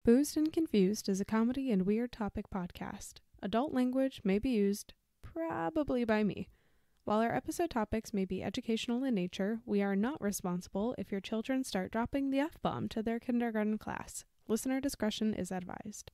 Boozed and Confused is a comedy and weird topic podcast. Adult language may be used, probably by me. While our episode topics may be educational in nature, we are not responsible if your children start dropping the F-bomb to their kindergarten class. Listener discretion is advised.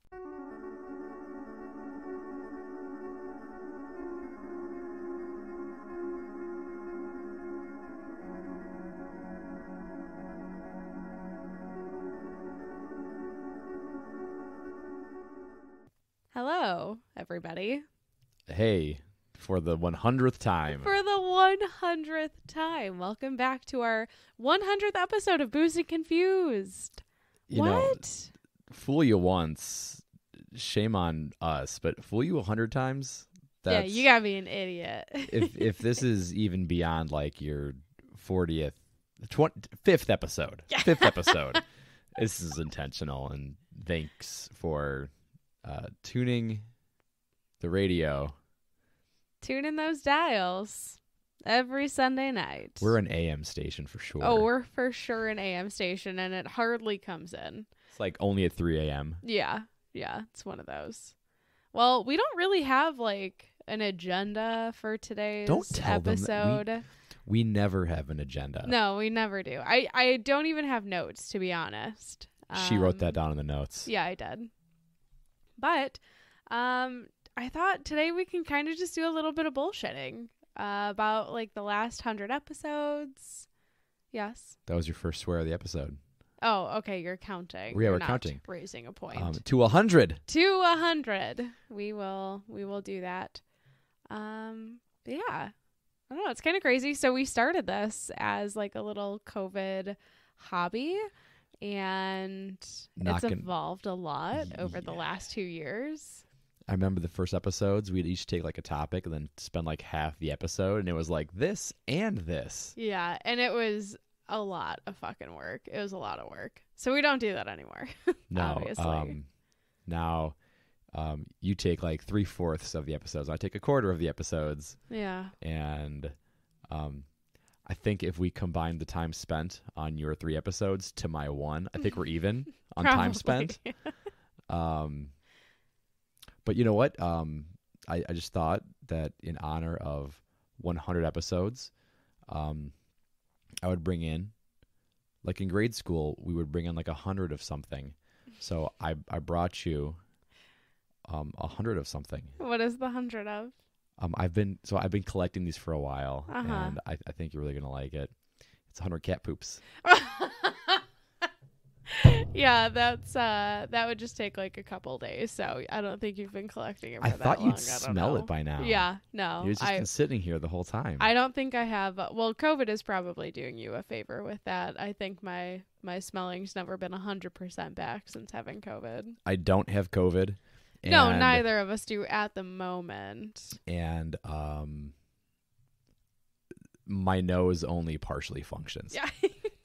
Hello, everybody. Hey, for the 100th time. For the 100th time. Welcome back to our 100th episode of Boozed and Confused. You know, fool you once, shame on us, but fool you 100 times? Yeah, you gotta be an idiot. if this is even beyond like your 5th episode. Yeah. 5th episode. This is intentional, and thanks for tuning the radio. Tune in those dials every Sunday night. We're an AM station for sure. Oh, we're for sure an AM station, and it hardly comes in. It's like only at 3 a.m. Yeah, it's one of those. Well, we don't really have like an agenda for today's episode. We never have an agenda. No, we never do. I don't even have notes, to be honest. She wrote that down in the notes. Yeah, I did. But I thought today we can kind of just do a little bit of bullshitting about like the last 100 episodes. Yes. That was your first swear of the episode. Oh, okay. You're counting. Yeah, we're You're not counting. Raising a point. To 100. To 100. We will do that. Yeah. I don't know. It's kind of crazy. So we started this as like a little COVID hobby, and it's evolved a lot over the last 2 years. I remember the first episodes, we'd each take like a topic and then spend like half the episode, and it was like this and this. Yeah, and it was a lot of fucking work. It was a lot of work. So we don't do that anymore. No. Obviously. Now you take like 3/4 of the episodes. I take 1/4 of the episodes. Yeah. And I think if we combine the time spent on your 3 episodes to my 1, I think we're even on time spent. But you know what? I just thought that in honor of 100 episodes, I would bring in, like in grade school, we would bring in like 100 of something. So I brought you 100 of something. What is the 100 of? I've been collecting these for a while, and I think you're really gonna like it. It's 100 cat poops. Yeah, that would just take like a couple days. So I don't think you've been collecting it for that long. I thought you'd smell it by now. Yeah, no. You've just been sitting here the whole time. I don't think I have. Well, COVID is probably doing you a favor with that. I think my smelling's never been 100% back since having COVID. I don't have COVID. No, neither of us do at the moment. And my nose only partially functions. Yeah.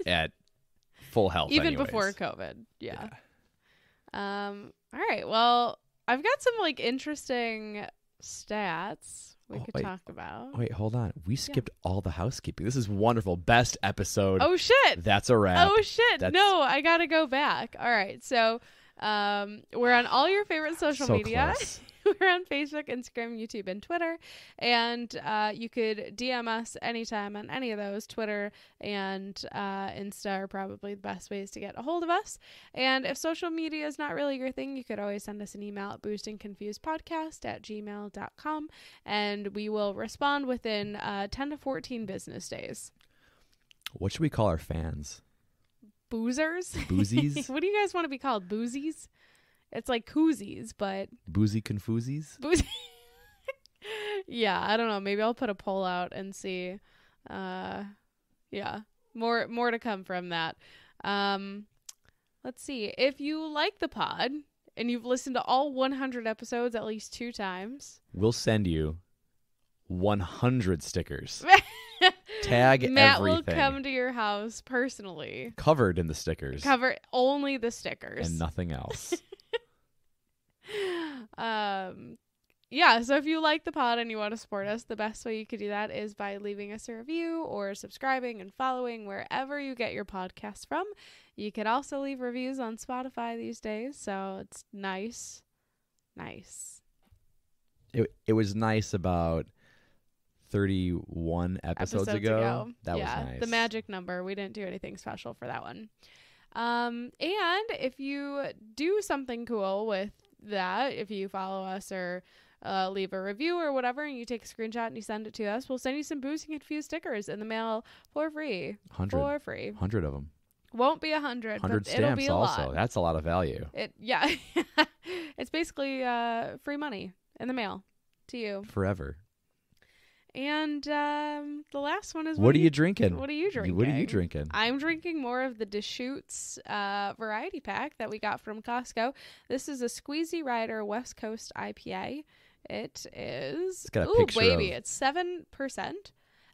At full health. Even anyways. before COVID. Yeah. All right. Well, I've got some like interesting stats we could talk about. Wait, hold on. We skipped all the housekeeping. This is wonderful. Best episode. Oh shit. That's a wrap. Oh shit. No, I gotta go back. All right. So we're on all your favorite social media. We're on Facebook, Instagram, YouTube, and Twitter. And you could DM us anytime on any of those. Twitter and Insta are probably the best ways to get a hold of us. And if social media is not really your thing, you could always send us an email at boozedandconfusedpodcast@gmail.com, and we will respond within 10 to 14 business days. What should we call our fans? Boozers? Boozies? What do you guys want to be called? Boozies? It's like koozies, but... Boozy confusies? Yeah, I don't know. Maybe I'll put a poll out and see. Yeah, more to come from that. Let's see. If you like the pod and you've listened to all 100 episodes at least 2 times... We'll send you 100 stickers. Tag Matt everything. will come to your house personally. Covered in the stickers. Cover only the stickers. And nothing else. Yeah, so if you like the pod and you want to support us, the best way you could do that is by leaving us a review or subscribing and following wherever you get your podcasts from. You could also leave reviews on Spotify these days, so it's nice. It was nice about 31 episodes ago. That was nice. The magic number. We didn't do anything special for that one. And if you do something cool with that, if you follow us or leave a review or whatever, and you take a screenshot and you send it to us, we'll send you some Booze and Confused stickers in the mail for free. 100 of them. Won't be 100, 100 but stamps it'll be a also. lot. That's a lot of value. It's basically free money in the mail to you Forever. And the last one is what are you drinking? What are you drinking? What are you drinking? I'm drinking more of the Deschutes variety pack that we got from Costco. This is a Squeezy Rider West Coast IPA. It is. It's got a picture baby! Of... It's 7%.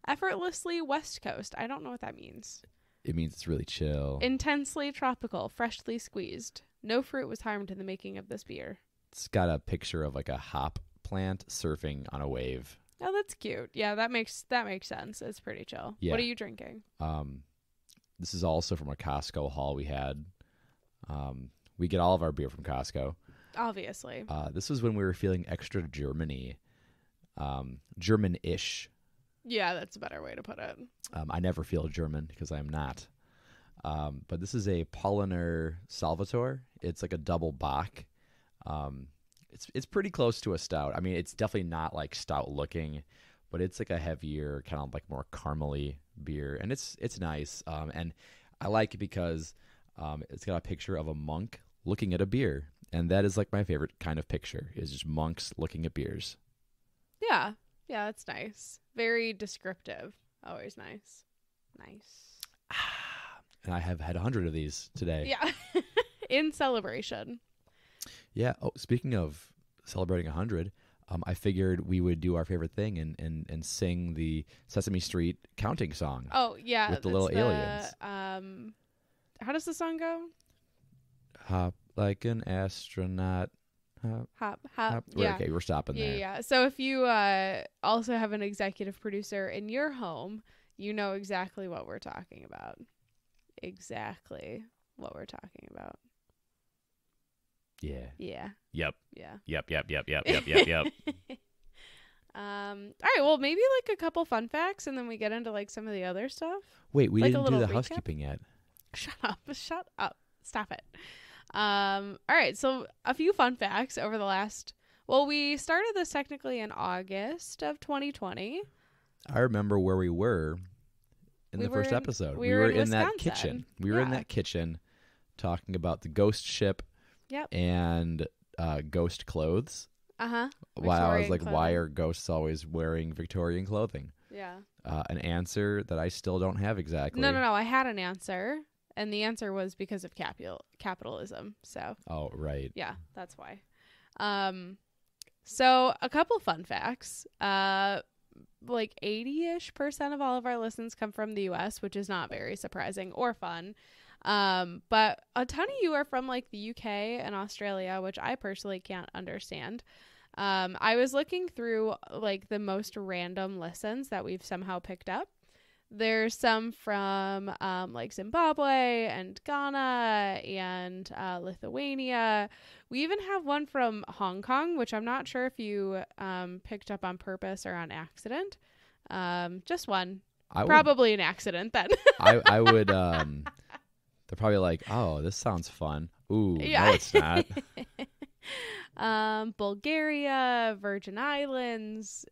Effortlessly West Coast. I don't know what that means. It means it's really chill. Intensely tropical, freshly squeezed. No fruit was harmed in the making of this beer. It's got a picture of like a hop plant surfing on a wave. Oh, that's cute. Yeah, that makes sense. It's pretty chill. Yeah. What are you drinking? This is also from a Costco haul we had. We get all of our beer from Costco. Obviously. This was when we were feeling extra Germany. German-ish. Yeah, that's a better way to put it. I never feel German because I'm not. But this is a Paulaner Salvatore. It's like a double Bock. It's pretty close to a stout. I mean, it's definitely not like stout looking, but it's like a heavier, kind of like more caramely beer, and it's nice. And I like it because it's got a picture of a monk looking at a beer, and that is like my favorite kind of picture, is just monks looking at beers. Yeah, that's nice. Very descriptive. Always nice. And I have had 100 of these today. Yeah, in celebration. Yeah. Oh, speaking of celebrating 100, I figured we would do our favorite thing and sing the Sesame Street counting song. Oh, yeah. With the little aliens. How does the song go? Hop like an astronaut. Hop. Yeah. Okay, we're stopping there. Yeah. So if you also have an executive producer in your home, you know exactly what we're talking about. Yeah. Yeah. Yep. Yeah. Yep. All right. Well, maybe like a couple fun facts, and then we get into like some of the other stuff. Wait, we like didn't do the recap? housekeeping yet. Shut up. Stop it. All right. So a few fun facts over the last. Well, we started this technically in August of 2020. I remember where we were in the first episode. We were in that kitchen. We were in that kitchen talking about the ghost ship. Yep. And ghost clothes. Uh-huh. Why I was like, why are ghosts always wearing Victorian clothing? Yeah. An answer that I still don't have exactly. No. I had an answer, and the answer was because of capitalism. So. Oh, right. Yeah, that's why. So a couple fun facts. Like 80-ish% of all of our listens come from the U.S., which is not very surprising or fun. But a ton of you are from like the UK and Australia, which I personally can't understand. I was looking through like the most random listens that we've somehow picked up. There's some from like Zimbabwe and Ghana and Lithuania. We even have one from Hong Kong, which I'm not sure if you picked up on purpose or on accident. Just one. Probably an accident then. I would they're probably like, oh, this sounds fun. Ooh, yeah. No, it's not. Bulgaria, Virgin Islands,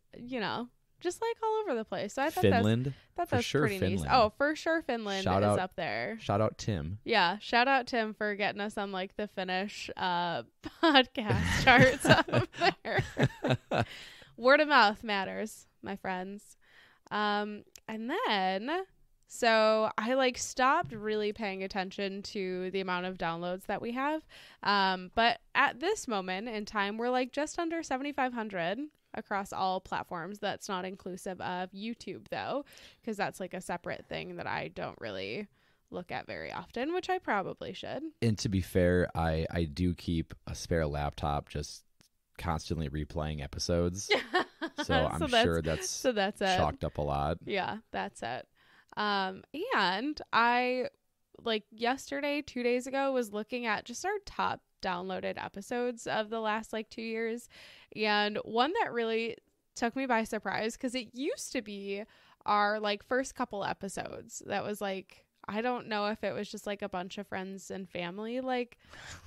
just like all over the place. So I thought Finland. that's sure pretty Finland. nice. Oh, for sure Finland is up there. Shout out Tim. Yeah, shout out Tim for getting us on like the Finnish podcast charts up there. Word of mouth matters, my friends. And then so I like stopped really paying attention to the amount of downloads that we have. But at this moment in time, we're like just under 7,500 across all platforms. That's not inclusive of YouTube though, because that's like a separate thing that I don't really look at very often, which I probably should. And to be fair, I do keep a spare laptop just constantly replaying episodes. So I'm sure that's it. Chalked up a lot. Yeah, that's it. And I like yesterday, 2 days ago, was looking at just our top downloaded episodes of the last like 2 years. And one that really took me by surprise, because it used to be our like first couple episodes that was like, I don't know if it was just like a bunch of friends and family like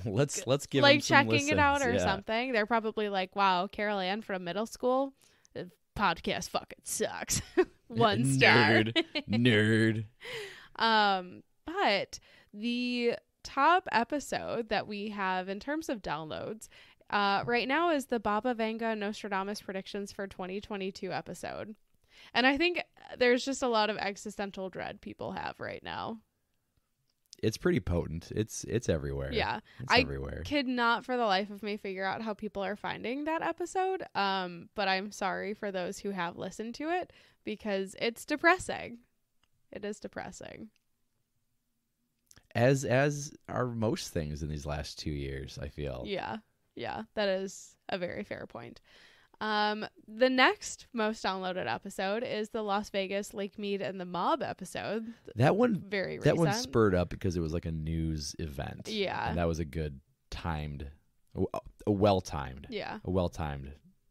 let's give like them some checking listens. it out or Yeah. something. They're probably like, wow, Carolanne from middle school, the podcast fucking sucks. 1 star. Nerd. But the top episode that we have in terms of downloads right now is the Baba Vanga Nostradamus predictions for 2022 episode. And I think there's just a lot of existential dread people have right now. It's pretty potent. It's everywhere. Yeah. It's everywhere. Could not for the life of me figure out how people are finding that episode. But I'm sorry for those who have listened to it, because it's depressing. It is depressing. As are most things in these last 2 years, I feel. Yeah. Yeah, that is a very fair point. The next most downloaded episode is the Las Vegas, Lake Mead, and the Mob episode. That one very that recent. one spurred up because it was like a news event. Yeah. And that was a good timed, a well-timed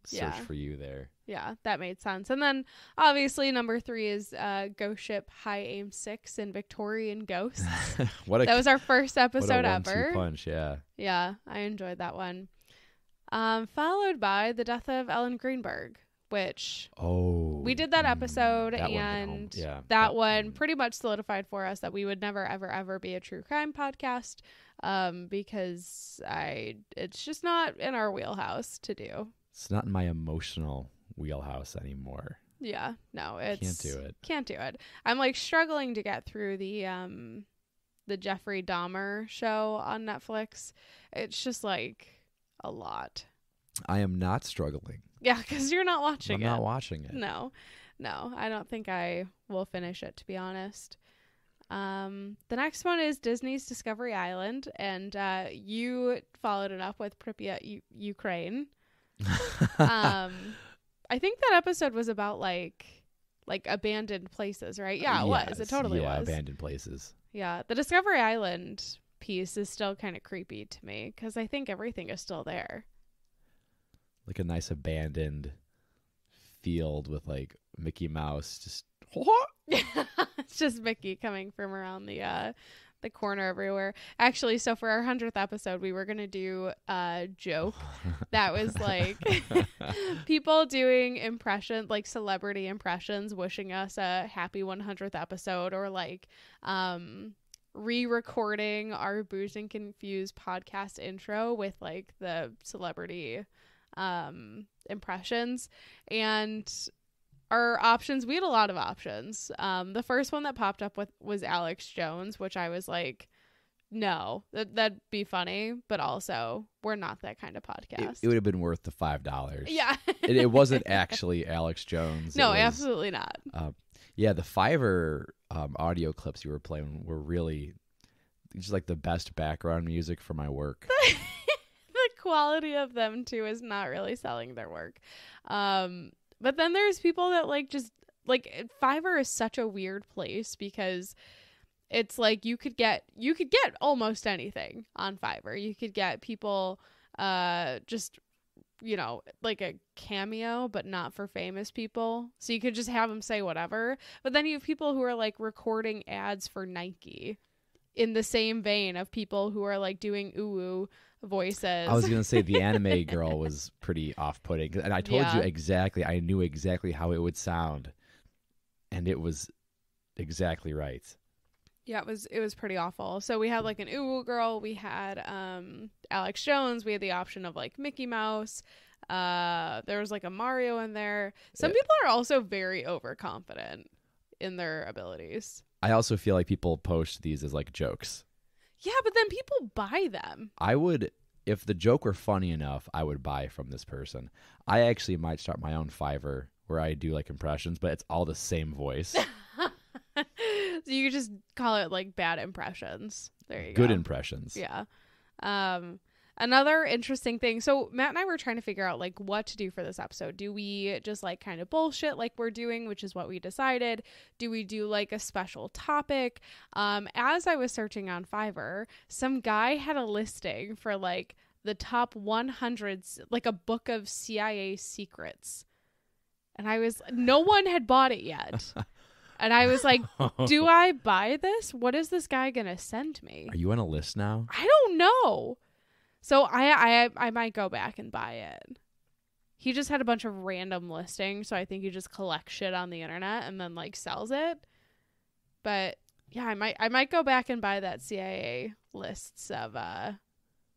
search Yeah. for you there. Yeah, that made sense. And then obviously number 3 is Ghost Ship High Aim 6 and Victorian Ghosts. That was our first episode what a ever. 1-2 punch, yeah. Yeah, I enjoyed that one. Followed by the death of Ellen Greenberg, which we did that episode, that and yeah, that one pretty much solidified for us that we would never, ever, ever be a true crime podcast, because it's just not in our wheelhouse to do. It's not in my emotional wheelhouse anymore. Yeah, no, can't do it. I'm like struggling to get through the Jeffrey Dahmer show on Netflix. It's just like a lot. I am not struggling. Yeah, because you're not watching it. I'm not watching it. No, I don't think I will finish it, to be honest. The next one is Disney's Discovery Island, and you followed it up with Pripyat, Ukraine. I think that episode was about like abandoned places, right? Yeah, it was. It totally was. Abandoned places. Yeah, the Discovery Island piece is still kind of creepy to me, because I think everything is still there. Like a nice abandoned field with like Mickey Mouse just It's just Mickey coming from around the corner everywhere. Actually, so for our 100th episode, we were going to do a joke that was like people doing impressions, like celebrity impressions, wishing us a happy 100th episode, or like re-recording our Booze and Confused podcast intro with like the celebrity impressions. And our options, we had a lot of options. The first one that popped up was Alex Jones, which I was like, no, that'd be funny, but also we're not that kind of podcast. It would have been worth the $5. Yeah. It wasn't actually Alex Jones. No, absolutely not. Yeah, the Fiverr audio clips you were playing were really just like the best background music for my work. The quality of them too is not really selling their work. But then there's people that like just like Fiverr is such a weird place, because it's like you could get almost anything on Fiverr. You could get people just, you know, like a cameo, but not for famous people. So you could just have them say whatever. But then you have people who are like recording ads for Nike in the same vein of people who are like doing ooh voices. I was going to say the anime girl was pretty off-putting. And I told you exactly, I knew exactly how it would sound. And it was exactly right. Yeah, it was pretty awful. So we had like an ooh girl, we had Alex Jones, we had the option of like Mickey Mouse. There was like a Mario in there. Some people are also very overconfident in their abilities. I also feel like people post these as like jokes. Yeah, but then people buy them. I would, if the joke were funny enough, I would buy from this person. I actually might start my own Fiverr where I do like impressions, but it's all the same voice. So you could just call it like bad impressions. There you go. Good impressions. Yeah. Another interesting thing. So Matt and I were trying to figure out like what to do for this episode. Do we just like kind of bullshit like we're doing, which is what we decided? Do we do like a special topic? As I was searching on Fiverr, some guy had a listing for like the top 100, like a book of CIA secrets. And no one had bought it yet. And I was like, do I buy this? What is this guy going to send me? Are you on a list now? I don't know. So I might go back and buy it. He just had a bunch of random listings, so I think he just collects shit on the internet and then like sells it. But yeah, I might go back and buy that CIA lists of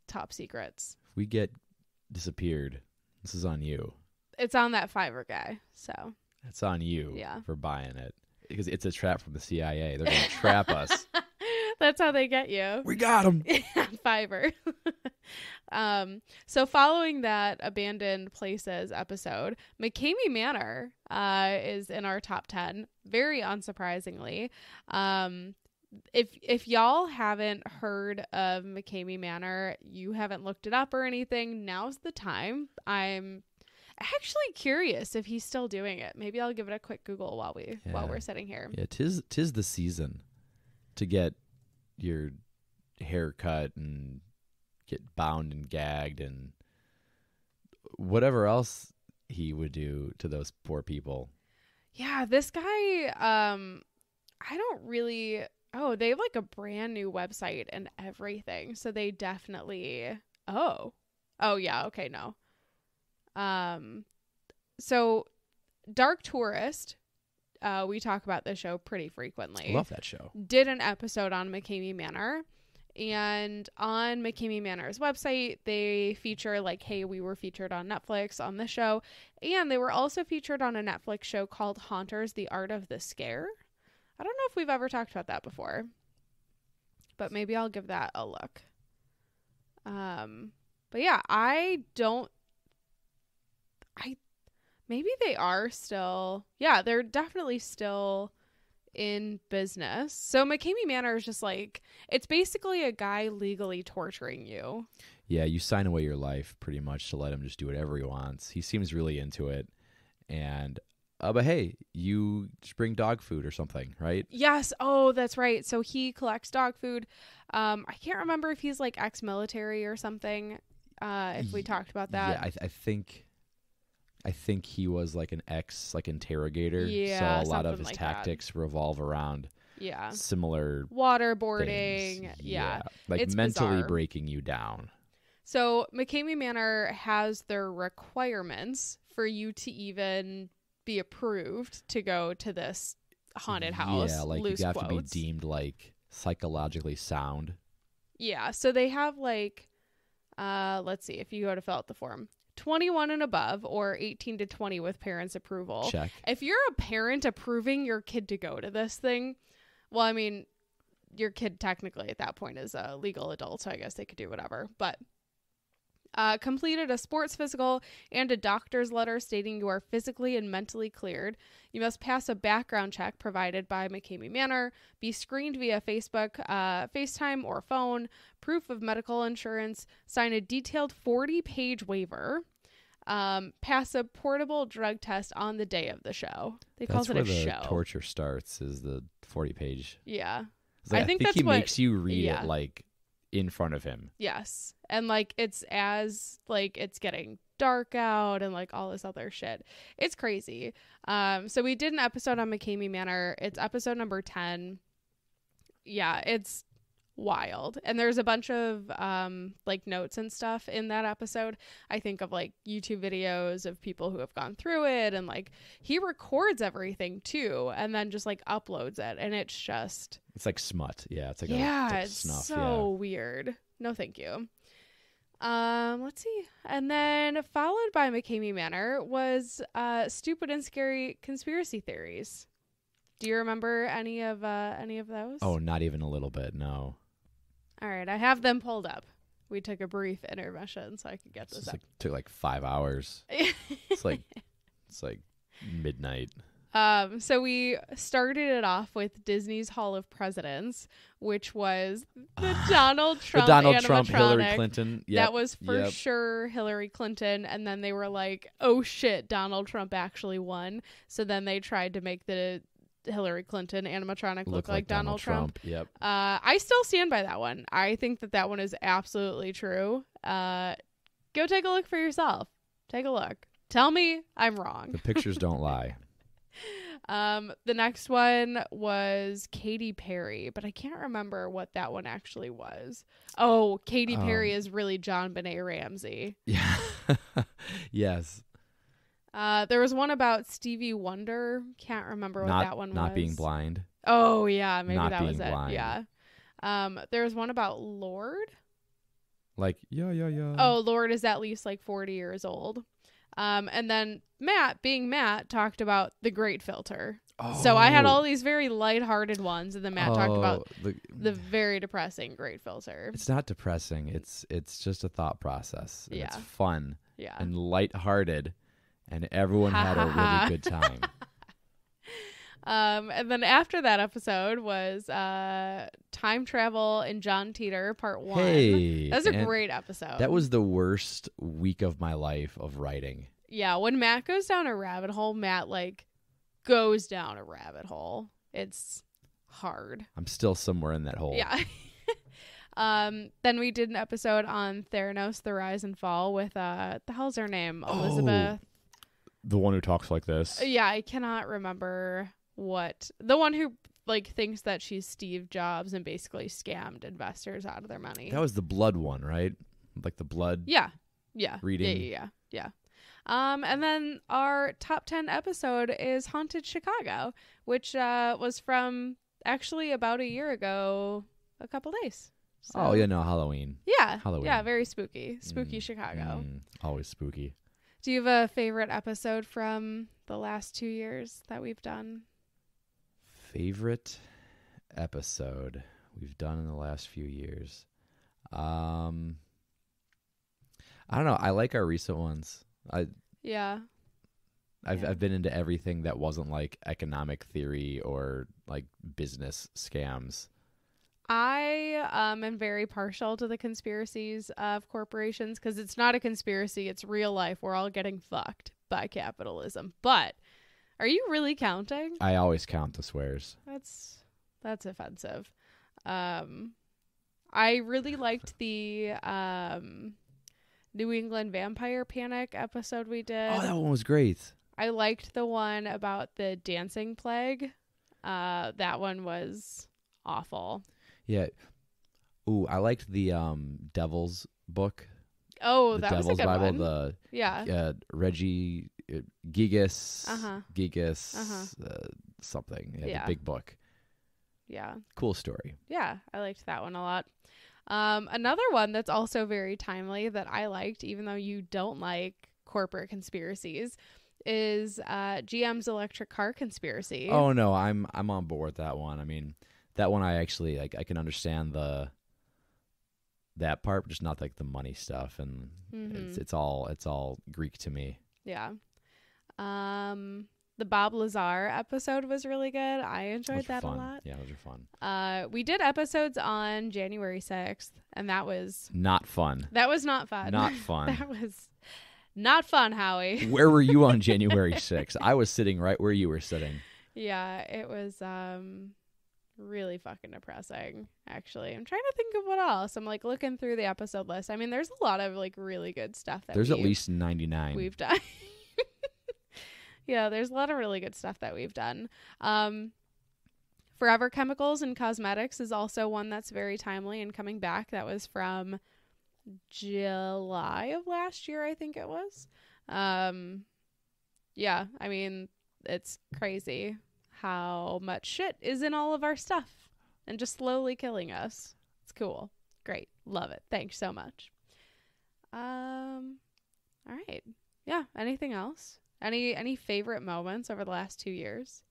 top secrets. If we get disappeared, this is on you. It's on that Fiverr guy, so it's on you yeah. for buying it because it's a trap from the CIA. They're going to trap us. That's how they get you. We got him. Fiverr. So following that Abandoned Places episode, McCamey Manor is in our top 10, very unsurprisingly. If y'all haven't heard of McCamey Manor, you haven't looked it up or anything, now's the time. I'm actually curious if he's still doing it. Maybe I'll give it a quick Google while we're sitting here. Yeah, tis the season to get your hair cut and get bound and gagged and whatever else he would do to those poor people. Yeah, this guy, I don't really... Oh, they have like a brand new website and everything. So they definitely... Oh, yeah, okay, no. So Dark Tourist, we talk about this show pretty frequently. I love that show. Did an episode on McCamey Manor. And on McCamey Manor's website, they feature like, hey, we were featured on Netflix on this show. And they were also featured on a Netflix show called Haunters, The Art of the Scare. I don't know if we've ever talked about that before, but maybe I'll give that a look. But yeah, maybe they are still, yeah, they're definitely still in business. So McCamey Manor is just like, it's basically a guy legally torturing you. Yeah, you sign away your life pretty much to let him just do whatever he wants. He seems really into it. And but hey, you just bring dog food or something, right? Yes. Oh, that's right. So he collects dog food. I can't remember if he's like ex-military or something. If we talked about that. Yeah, I think he was like an interrogator. Yeah, so a lot of his like tactics revolve around similar waterboarding. Things. Yeah. Like it's mentally bizarre. breaking you down. So McCamey Manor has their requirements for you to even be approved to go to this haunted house. Yeah, like loose you have quotes. to be deemed like psychologically sound. Yeah, so they have like, let's see, if you go to fill out the form, 21 and above or 18 to 20 with parents' approval. Check. If you're a parent approving your kid to go to this thing, well, I mean, your kid technically at that point is a legal adult, so I guess they could do whatever. But completed a sports physical and a doctor's letter stating you are physically and mentally cleared. You must pass a background check provided by McCamey Manor, be screened via Facebook, FaceTime, or phone, proof of medical insurance, sign a detailed 40-page waiver, pass a portable drug test on the day of the show. They call it a show. That's where the torture starts, is the 40-page. Yeah. Like, I think that's he what makes you read it like in front of him. Yes. And like it's as like it's getting dark out and like all this other shit. It's crazy. So we did an episode on McCamey Manor. It's episode number 10. Yeah, it's wild. And there's a bunch of like notes and stuff in that episode. I think of like YouTube videos of people who have gone through it, and like he records everything too and then just like uploads it, and it's like smut. Yeah, it's like it's snuff. So weird. No thank you. Let's see. And then followed by McCamey Manor was stupid and scary conspiracy theories. Do you remember any of those? Oh, not even a little bit, no. All right, I have them pulled up. We took a brief intermission so I could get this up. Took like 5 hours. It's like midnight. So we started it off with Disney's Hall of Presidents, which was the Donald Trump the Donald Trump, animatronic. Hillary Clinton. Yep. That was for sure Hillary Clinton. And then they were like, oh shit, Donald Trump actually won. So then they tried to make the Hillary Clinton animatronic look like Donald Trump. Yep. I still stand by that one. I think that one is absolutely true. Go take a look for yourself. Take a look. Tell me I'm wrong. The pictures don't lie. The next one was Katy Perry, but I can't remember what that one actually was. Oh, Katy Perry is really John Benet Ramsey. Yeah. Yes. There was one about Stevie Wonder. Can't remember what that one was. Not being blind. Oh, yeah. Maybe not that was it. blind. Yeah. There was one about Lorde. Like, yeah. Oh, Lorde is at least like 40 years old. And then Matt, being Matt, talked about the Great Filter. Oh. So I had all these very lighthearted ones, and then Matt talked about the very depressing Great Filter. It's not depressing. It's just a thought process. And yeah. It's fun. Yeah. And lighthearted. And everyone had a really good time. And then after that episode was Time Travel and John Teeter Part 1. Hey, that was a great episode. That was the worst week of my life of writing. Yeah, when Matt goes down a rabbit hole, Matt like goes down a rabbit hole. It's hard. I'm still somewhere in that hole. Yeah. Then we did an episode on Theranos, The Rise and Fall with the hell's her name? Elizabeth. The one who talks like this. Yeah, I cannot remember the one who like thinks that she's Steve Jobs and basically scammed investors out of their money. That was the blood one, right? Like the blood. Yeah. Reading. Yeah. And then our top 10 episode is Haunted Chicago, which was from actually about a year ago, a couple days. So, Halloween. Yeah. Halloween. Yeah, very spooky. Spooky Chicago. Always spooky. Do you have a favorite episode from the last 2 years that we've done? Favorite episode we've done in the last few years? I don't know. I like our recent ones. I've been into everything that wasn't like economic theory or like business scams. I am very partial to the conspiracies of corporations because it's not a conspiracy. It's real life. We're all getting fucked by capitalism. But are you really counting? I always count the swears. That's offensive. I really liked the New England Vampire Panic episode we did. Oh, that one was great. I liked the one about the dancing plague. That one was awful. Yeah. Ooh, I liked the Devil's book. Oh, the that Devil's was a good Bible, one. Reggie Gigas. Gigas. Something. Yeah, the big book. Yeah. Cool story. Yeah, I liked that one a lot. Another one that's also very timely that I liked, even though you don't like corporate conspiracies, is GM's electric car conspiracy. Oh no, I'm on board with that one. I mean, that one I actually I can understand that part, but just not like the money stuff, and it's all Greek to me. Yeah. The Bob Lazar episode was really good. I enjoyed that a lot. Yeah, those are fun. We did episodes on January 6th, and that was not fun. That was not fun. Not fun. That was not fun, Howie. Where were you on January 6th? I was sitting right where you were sitting. Yeah, it was really fucking depressing, actually. I'm trying to think of what else. I'm like looking through the episode list. I mean, there's a lot of like really good stuff that there's at least 99 we've done. Yeah, there's a lot of really good stuff that we've done. Forever Chemicals and Cosmetics is also one that's very timely and coming back. That was from July of last year, I think it was. Yeah, I mean, it's crazy how much shit is in all of our stuff and just slowly killing us. It's cool. Great. Love it. Thanks so much. All right. Yeah. Anything else? Any favorite moments over the last 2 years?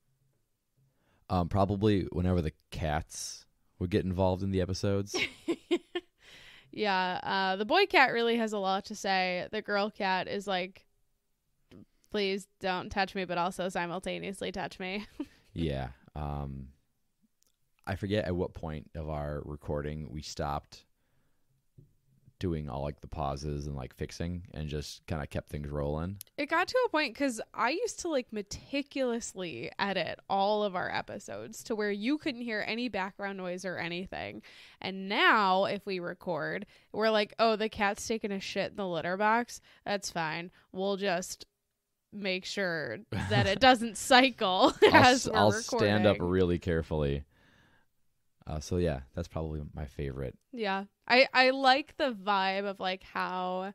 Probably whenever the cats would get involved in the episodes. Yeah. The boy cat really has a lot to say. The girl cat is like Please don't touch me, but also simultaneously touch me. Yeah. I forget at what point of our recording we stopped doing all like the pauses and like fixing and just kind of kept things rolling. It got to a point because I used to like meticulously edit all of our episodes to where you couldn't hear any background noise or anything. And now if we record, we're like, oh, the cat's taking a shit in the litter box. That's fine. We'll just make sure that it doesn't cycle as we're I'll recording. stand up really carefully. So yeah, that's probably my favorite. Yeah. I like the vibe of like how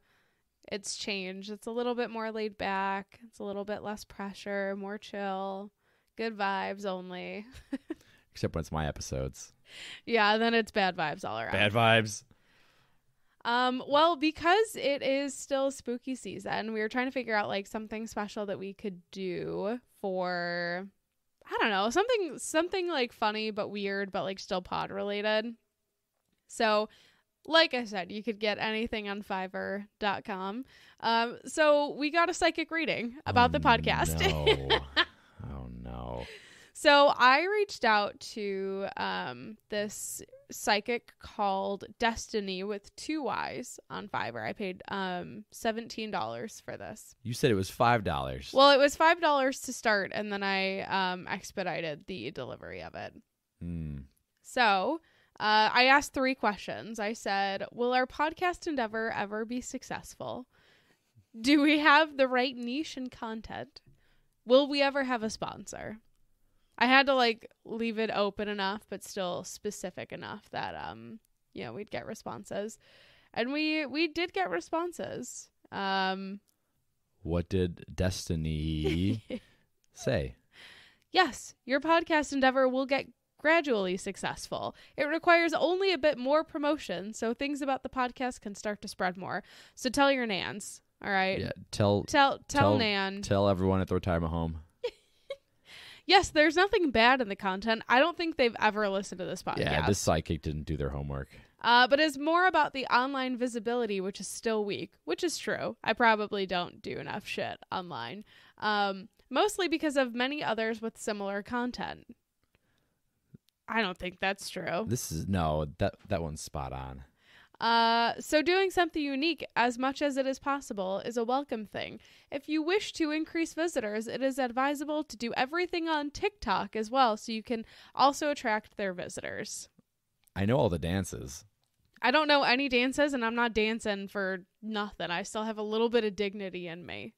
it's changed. It's a little bit more laid back. It's a little bit less pressure, more chill, good vibes only. Except when it's my episodes. Yeah, then it's bad vibes all around. Bad vibes. Well, because it is still spooky season, we were trying to figure out like something special that we could do for, I don't know, something like funny but weird but like still pod related. So, like I said, you could get anything on Fiverr.com. So we got a psychic reading about the podcast. No. Oh no. So I reached out to this psychic called Destiny with 2 Y's on Fiverr. I paid $17 for this. You said it was $5. Well, it was $5 to start, and then I expedited the delivery of it. So I asked 3 questions. I said, will our podcast endeavor ever be successful? Do we have the right niche and content? Will we ever have a sponsor? I had to like leave it open enough, but still specific enough that we'd get responses, and we did get responses. What did Destiny say? Yes, your podcast endeavor will get gradually successful. It requires only a bit more promotion, so things about the podcast can start to spread more. So tell your nans, all right? Yeah, tell Nan. Tell everyone at the retirement home. Yes, there's nothing bad in the content. I don't think they've ever listened to this podcast. Yeah, this psychic didn't do their homework. But it's more about the online visibility, which is still weak, which is true. I probably don't do enough shit online. Mostly because of many others with similar content. I don't think that's true. That one's spot on. So doing something unique as much as it is possible is a welcome thing. If you wish to increase visitors, it is advisable to do everything on TikTok as well, so you can also attract their visitors. I know all the dances. I don't know any dances, and I'm not dancing for nothing. I still have a little bit of dignity in me.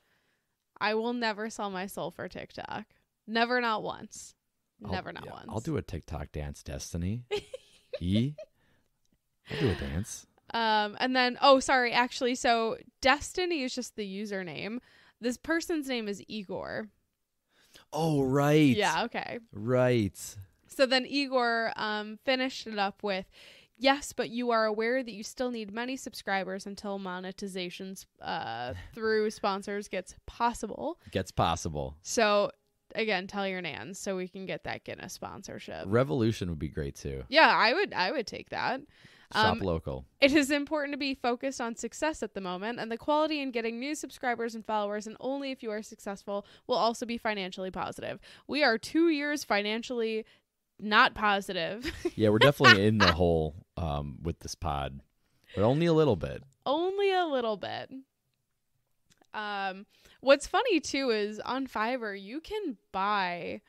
I will never sell my soul for TikTok. Never, not once. Never, not once. I'll do a TikTok dance, Destiny. I'll do a dance. And then, actually, so Destiny is just the username. This person's name is Igor. Oh, right. Yeah, okay. Right. So then Igor finished it up with, yes, but you are aware that you still need many subscribers until monetizations through sponsors gets possible. So, again, tell your nans so we can get that Guinness sponsorship. Revolution would be great, too. Yeah, I would take that. Shop local. It is important to be focused on success at the moment, and the quality in getting new subscribers and followers, and only if you are successful, will also be financially positive. We are 2 years financially not positive. Yeah, we're definitely in the hole with this pod, but only a little bit. Only a little bit. What's funny, too, is on Fiverr, you can buy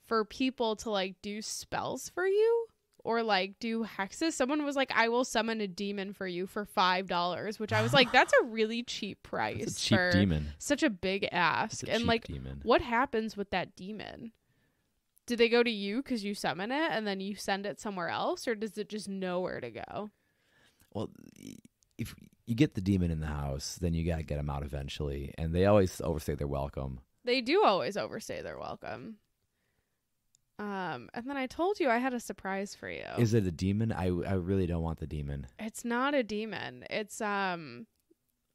for people to, like, do spells for you. Or like do hexes. Someone was like, I will summon a demon for you for $5, which I was like, that's a really cheap price. That's a cheap for demon. Such a big ask. And like, demon. What happens with that demon? Do they go to you because you summon it and then you send it somewhere else? Or does it just know where to go? Well, if you get the demon in the house, then you got to get them out eventually. And they always overstay their welcome. They do always overstay their welcome. And then I told you I had a surprise for you. Is it a demon? I really don't want the demon. It's not a demon. It's so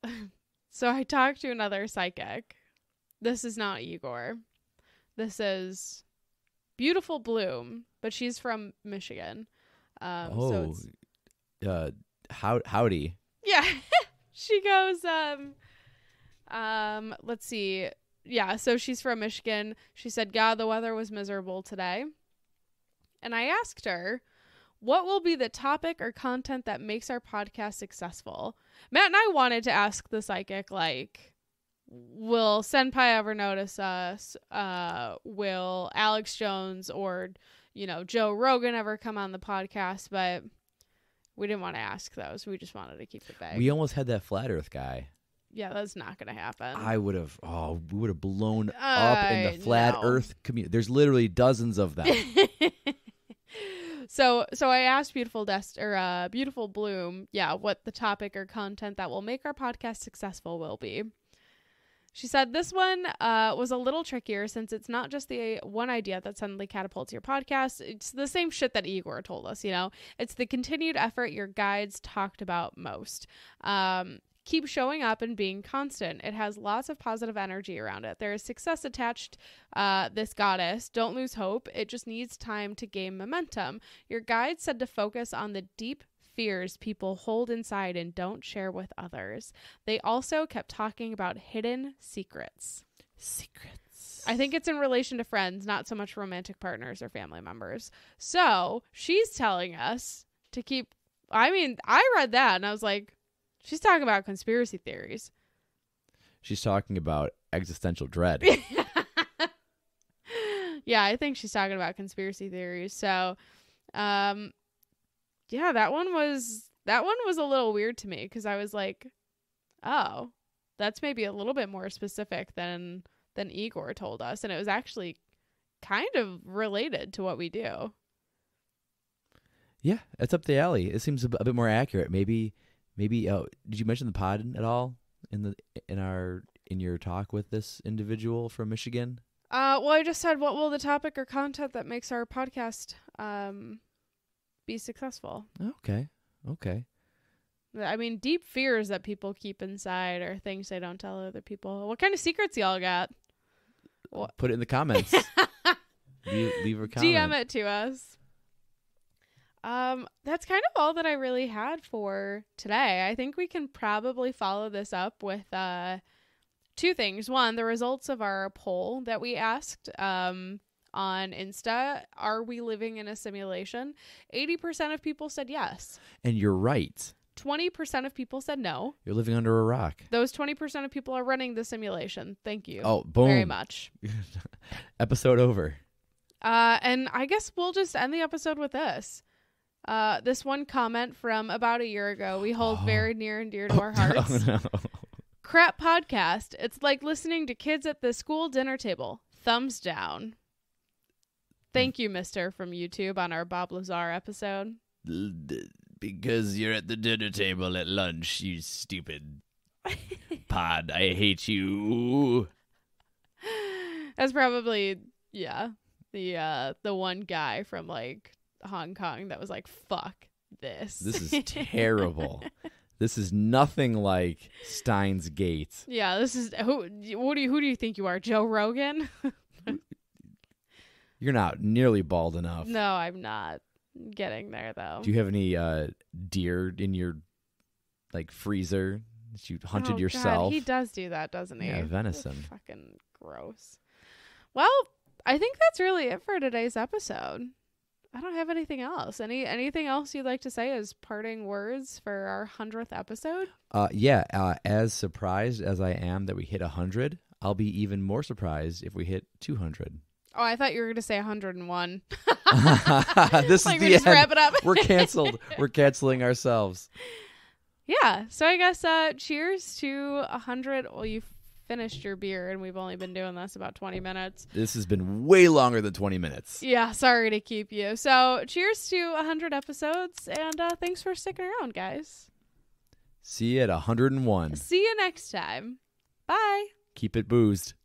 I talked to another psychic. This is not Igor. This is Bloom, but she's from Michigan. Howdy. Yeah. She goes, let's see. yeah, so she's from Michigan. She said, God, the weather was miserable today. And I asked her, what will be the topic or content that makes our podcast successful? Matt and I wanted to ask the psychic, like, will Senpai ever notice us? Will Alex Jones or, Joe Rogan ever come on the podcast? But we didn't want to ask those. We just wanted to keep it vague. We almost had that flat Earth guy. Yeah, that's not going to happen. We would have blown up in the flat Earth community. There's literally dozens of them. So I asked Beautiful Bloom, what the topic or content that will make our podcast successful will be. She said this one was a little trickier since it's not just the one idea that suddenly catapults your podcast. It's the same shit that Igor told us, It's the continued effort your guides talked about most. Keep showing up and being constant. It has lots of positive energy around it. There is success attached, this goddess. Don't lose hope. It just needs time to gain momentum. Your guide said to focus on the deep fears people hold inside and don't share with others. They also kept talking about hidden secrets. I think it's in relation to friends, not so much romantic partners or family members. So she's telling us to keep... I read that and I was like, she's talking about conspiracy theories. She's talking about existential dread. Yeah, I think she's talking about conspiracy theories. So, that one was a little weird to me because I was like, oh, that's maybe a little bit more specific than Igor told us, and it was actually kind of related to what we do. Yeah, it's up the alley. It seems a bit more accurate. Maybe. Did you mention the pod at all in your talk with this individual from Michigan? Well, I just said, what will the topic or content that makes our podcast be successful? Okay. I mean, deep fears that people keep inside or things they don't tell other people. What kind of secrets y'all got? Put it in the comments. leave a comment. DM it to us. That's kind of all that I really had for today. I think we can probably follow this up with two things. One, the results of our poll that we asked on Insta. Are we living in a simulation? 80% of people said yes. And you're right. 20% of people said no. You're living under a rock. Those 20% of people are running the simulation. Thank you. Oh, boom. Very much. Episode over. And I guess we'll just end the episode with this. This one comment from about a year ago we hold very near and dear to our hearts. No. Crap podcast. It's like listening to kids at the school dinner table. Thumbs down. Thank you, mister, from YouTube on our Bob Lazar episode. Because you're at the dinner table at lunch, you stupid pod. I hate you. That's probably, the one guy from, like, Hong Kong that was like, fuck this. This is terrible. This is nothing like Steins Gate. Yeah, this is who do you think you are, Joe Rogan? You're not nearly bald enough. No, I'm not getting there though. Do you have any deer in your freezer that you hunted yourself? God, he does do that, doesn't he? Yeah, venison. Fucking gross. Well, I think that's really it for today's episode. I don't have anything else. Anything else you'd like to say as parting words for our 100th episode? As surprised as I am that we hit 100, I'll be even more surprised if we hit 200. Oh, I thought you were going to say 101. This like is the end. Wrap it up. We're canceled. We're canceling ourselves. Yeah. So I guess cheers to 100. Well, you finished your beer and we've only been doing this about 20 minutes. This has been way longer than 20 minutes. Yeah, sorry to keep you. So cheers to 100 episodes and thanks for sticking around, guys. See you at 101. See you next time. Bye. Keep it boozed.